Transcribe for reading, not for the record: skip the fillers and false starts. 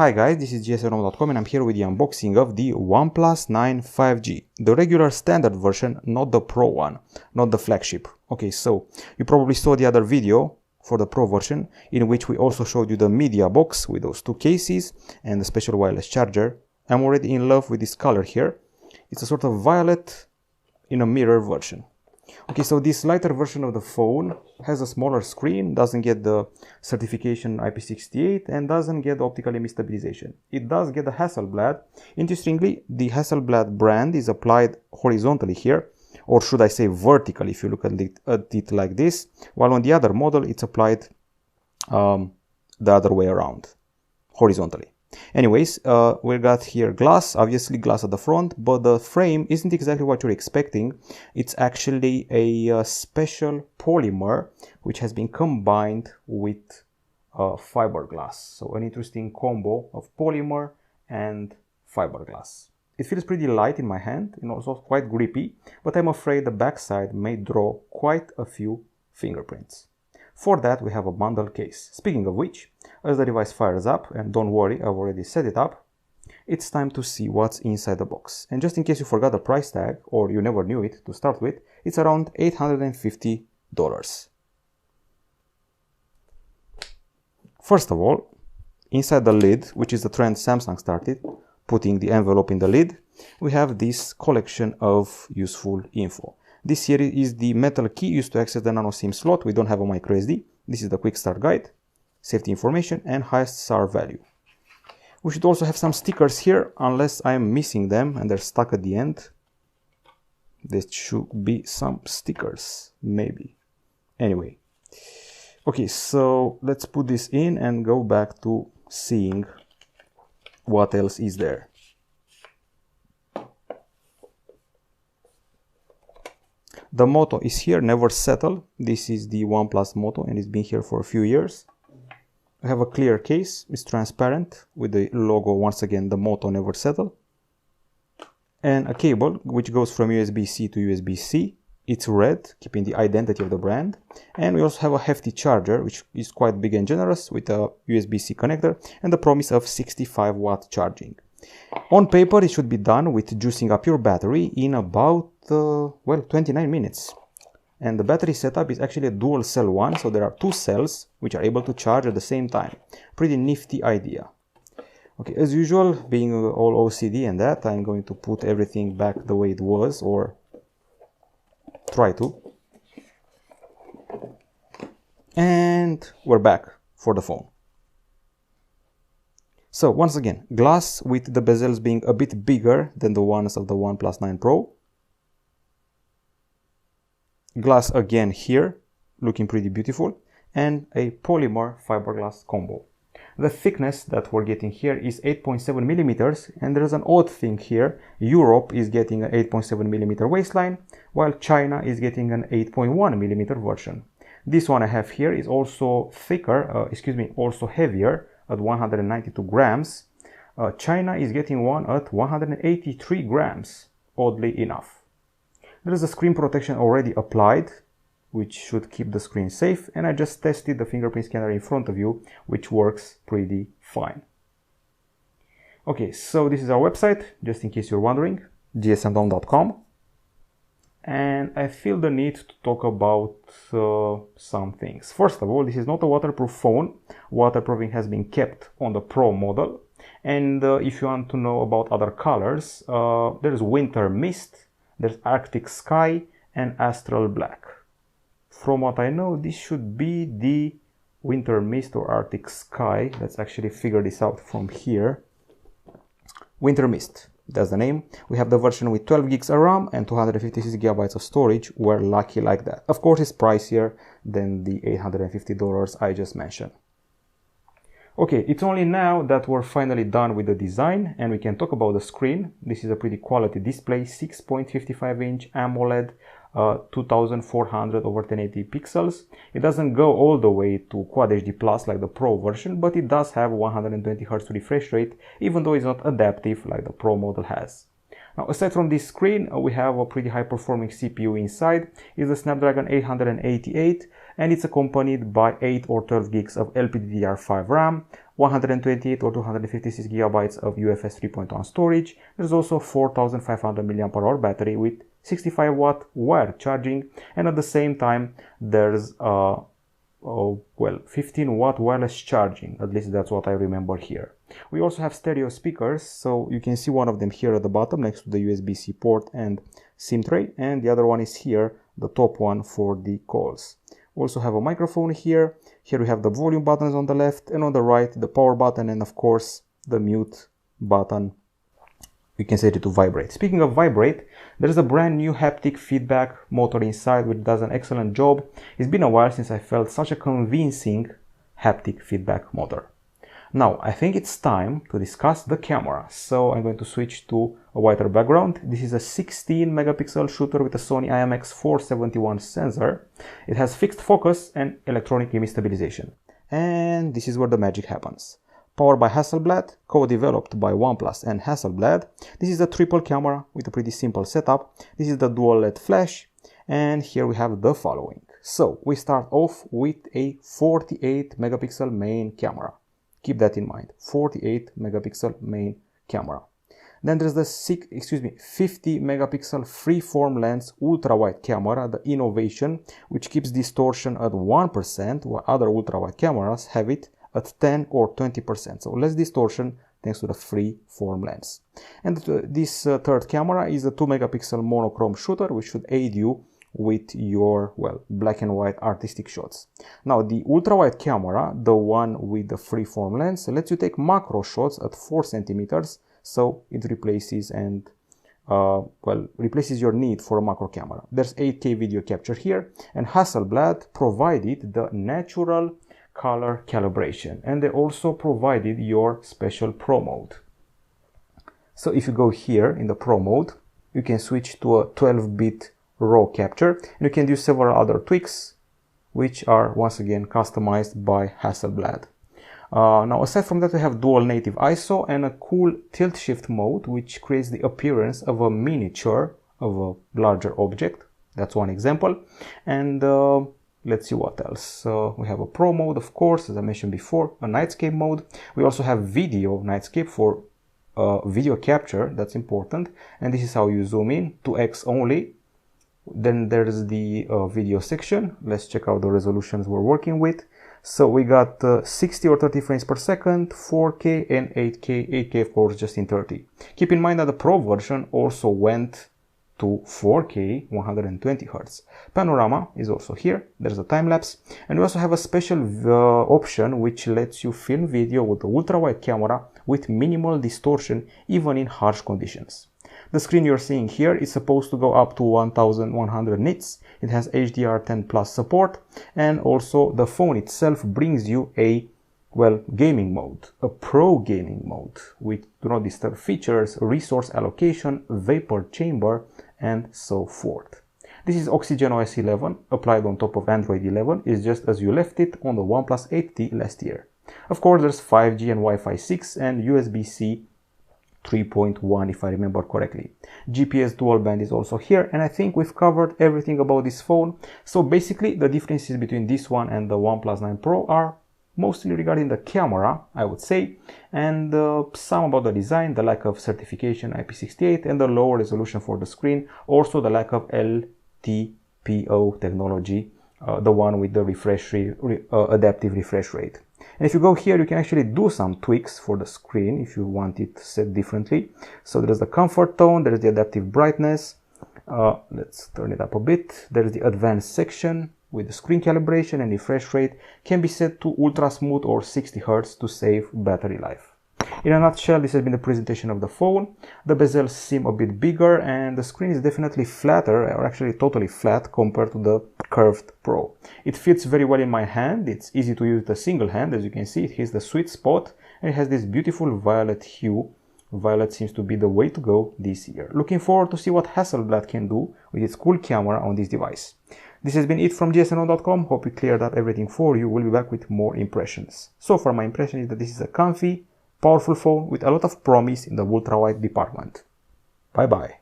Hi guys, this is gsrome.com and I'm here with the unboxing of the OnePlus 9 5G. The regular standard version, not the Pro one, not the flagship. Okay, so you probably saw the other video for the Pro version in which we also showed you the media box with those two cases and the special wireless charger. I'm already in love with this color here. It's a sort of violet in a mirror version. Okay, so this lighter version of the phone has a smaller screen, doesn't get the certification IP68 and doesn't get optical image stabilization. It does get the Hasselblad. Interestingly, the Hasselblad brand is applied horizontally here, or should I say vertically if you look at it like this, while on the other model it's applied the other way around, horizontally. Anyways, we got here glass, obviously glass at the front, but the frame isn't exactly what you're expecting. It's actually a special polymer which has been combined with fiberglass. So an interesting combo of polymer and fiberglass. It feels pretty light in my hand and also quite grippy, but I'm afraid the backside may draw quite a few fingerprints. For that, we have a bundle case. Speaking of which, as the device fires up, and don't worry, I've already set it up, it's time to see what's inside the box. And just in case you forgot the price tag, or you never knew it to start with, it's around $850. First of all, inside the lid, which is the trend Samsung started, putting the envelope in the lid, we have this collection of useful info. This here is the metal key used to access the nano SIM slot. We don't have a micro SD. This is the quick start guide, safety information, and highest SAR value. We should also have some stickers here, unless I'm missing them and they're stuck at the end. There should be some stickers, maybe. Anyway. Okay, so let's put this in and go back to seeing what else is there. The motto is here, never settle. This is the OnePlus motto and it's been here for a few years. I have a clear case, it's transparent with the logo, once again, the motto never settle. And a cable which goes from USB-C to USB-C. It's red, keeping the identity of the brand. And we also have a hefty charger, which is quite big and generous with a USB-C connector and the promise of 65 watt charging. On paper, it should be done with juicing up your battery in about, 29 minutes. And the battery setup is actually a dual cell one, so there are two cells which are able to charge at the same time. Pretty nifty idea. Okay, as usual, being all OCD and that, I'm going to put everything back the way it was, or try to. And we're back for the phone. So once again, glass with the bezels being a bit bigger than the ones of the OnePlus 9 Pro. Glass again here, looking pretty beautiful, and a polymer fiberglass combo. The thickness that we're getting here is 8.7 millimeters, and there's an odd thing here. Europe is getting an 8.7 millimeter waistline, while China is getting an 8.1 millimeter version. This one I have here is also thicker, also heavier at 192 grams. China is getting one at 183 grams, oddly enough. There is a screen protection already applied, which should keep the screen safe, and I just tested the fingerprint scanner in front of you, which works pretty fine. Okay, so this is our website, just in case you're wondering, gsrome.com. And I feel the need to talk about some things. First of all, this is not a waterproof phone. Waterproofing has been kept on the Pro model. And if you want to know about other colors, there's Winter Mist, there's Arctic Sky, and Astral Black. From what I know, this should be the Winter Mist or Arctic Sky. Let's actually figure this out from here. Winter Mist. That's the name. We have the version with 12 gigs of RAM and 256 gigabytes of storage. We're lucky like that. Of course, it's pricier than the $850 I just mentioned. Okay, it's only now that we're finally done with the design and we can talk about the screen. This is a pretty quality display, 6.55 inch AMOLED, 2400 over 1080 pixels. It doesn't go all the way to Quad HD Plus like the Pro version, but it does have 120 Hz refresh rate, even though it's not adaptive like the Pro model has. Now, aside from this screen, we have a pretty high performing CPU inside. It's the Snapdragon 888 and it's accompanied by 8 or 12 gigs of LPDDR5 RAM, 128 or 256 gigabytes of UFS 3.1 storage. There's also 4500 mAh battery with 65 watt wired charging, and at the same time there's 15 watt wireless charging. At least that's what I remember here. We also have stereo speakers, so you can see one of them here at the bottom next to the USB-C port and SIM tray, and the other one is here, the top one for the calls. We also have a microphone here. Here we have the volume buttons on the left, and on the right the power button, and of course the mute button. You can set it to vibrate. Speaking of vibrate, there's a brand new haptic feedback motor inside which does an excellent job. It's been a while since I felt such a convincing haptic feedback motor. Now I think it's time to discuss the camera, so I'm going to switch to a whiter background. This is a 16 megapixel shooter with a Sony IMX471 sensor. It has fixed focus and electronic image stabilization. And this is where the magic happens. Powered by Hasselblad, co-developed by OnePlus and Hasselblad. This is a triple camera with a pretty simple setup. This is the dual LED flash, and here we have the following. So we start off with a 48 megapixel main camera. Keep that in mind, 48 megapixel main camera. Then there's the 50 megapixel freeform lens ultra-wide camera, the innovation, which keeps distortion at 1%, while other ultra-wide cameras have it at 10 or 20%. So less distortion thanks to the freeform lens. And this third camera is a 2 megapixel monochrome shooter, which should aid you with your, well, black and white artistic shots. Now the ultra-wide camera, the one with the freeform lens, lets you take macro shots at 4 centimeters, so it replaces replaces your need for a macro camera. There's 8K video capture here, and Hasselblad provided the natural color calibration, and they also provided your special Pro mode. So if you go here in the Pro mode, you can switch to a 12-bit raw capture, and you can do several other tweaks which are once again customized by Hasselblad. Now aside from that, we have dual native ISO and a cool tilt shift mode which creates the appearance of a miniature of a larger object. That's one example. And let's see what else. We have a Pro mode, of course, as I mentioned before, a nightscape mode. We also have video nightscape for video capture. That's important, and this is how you zoom in, 2x only. Then there's the video section. Let's check out the resolutions we're working with. So we got 60 or 30 frames per second, 4K and 8K. 8K of course just in 30. Keep in mind that the Pro version also went to 4K 120 Hz. Panorama is also here. There's a time lapse, and we also have a special option which lets you film video with the ultra-wide camera with minimal distortion even in harsh conditions. The screen you're seeing here is supposed to go up to 1100 nits. It has HDR10 Plus support, and also the phone itself brings you a, well, gaming mode, a pro gaming mode with do not disturb features, resource allocation, vapor chamber, and so forth. This is Oxygen OS 11 applied on top of Android 11. It's just as you left it on the OnePlus 8T last year. Of course, there's 5G and Wi-Fi 6 and USB-C 3.1 if I remember correctly. GPS dual band is also here, and I think we've covered everything about this phone. So basically the differences between this one and the OnePlus 9 Pro are mostly regarding the camera, I would say, and some about the design, the lack of certification IP68, and the lower resolution for the screen, also the lack of LTPO technology, the one with the adaptive refresh rate. And if you go here, you can actually do some tweaks for the screen if you want it set differently. So there's the comfort tone, there's the adaptive brightness. Let's turn it up a bit. There's the advanced section with the screen calibration, and refresh rate can be set to ultra smooth or 60 Hz to save battery life. In a nutshell, this has been the presentation of the phone. The bezels seem a bit bigger, and the screen is definitely flatter, or actually totally flat compared to the curved Pro. It fits very well in my hand. It's easy to use with a single hand. As you can see, it hits the sweet spot, and it has this beautiful violet hue. Violet seems to be the way to go this year. Looking forward to see what Hasselblad can do with its cool camera on this device. This has been it from GSNO.com. Hope we cleared up everything for you. We'll be back with more impressions. So far, my impression is that this is a comfy, powerful phone with a lot of promise in the ultra-wide department. Bye bye.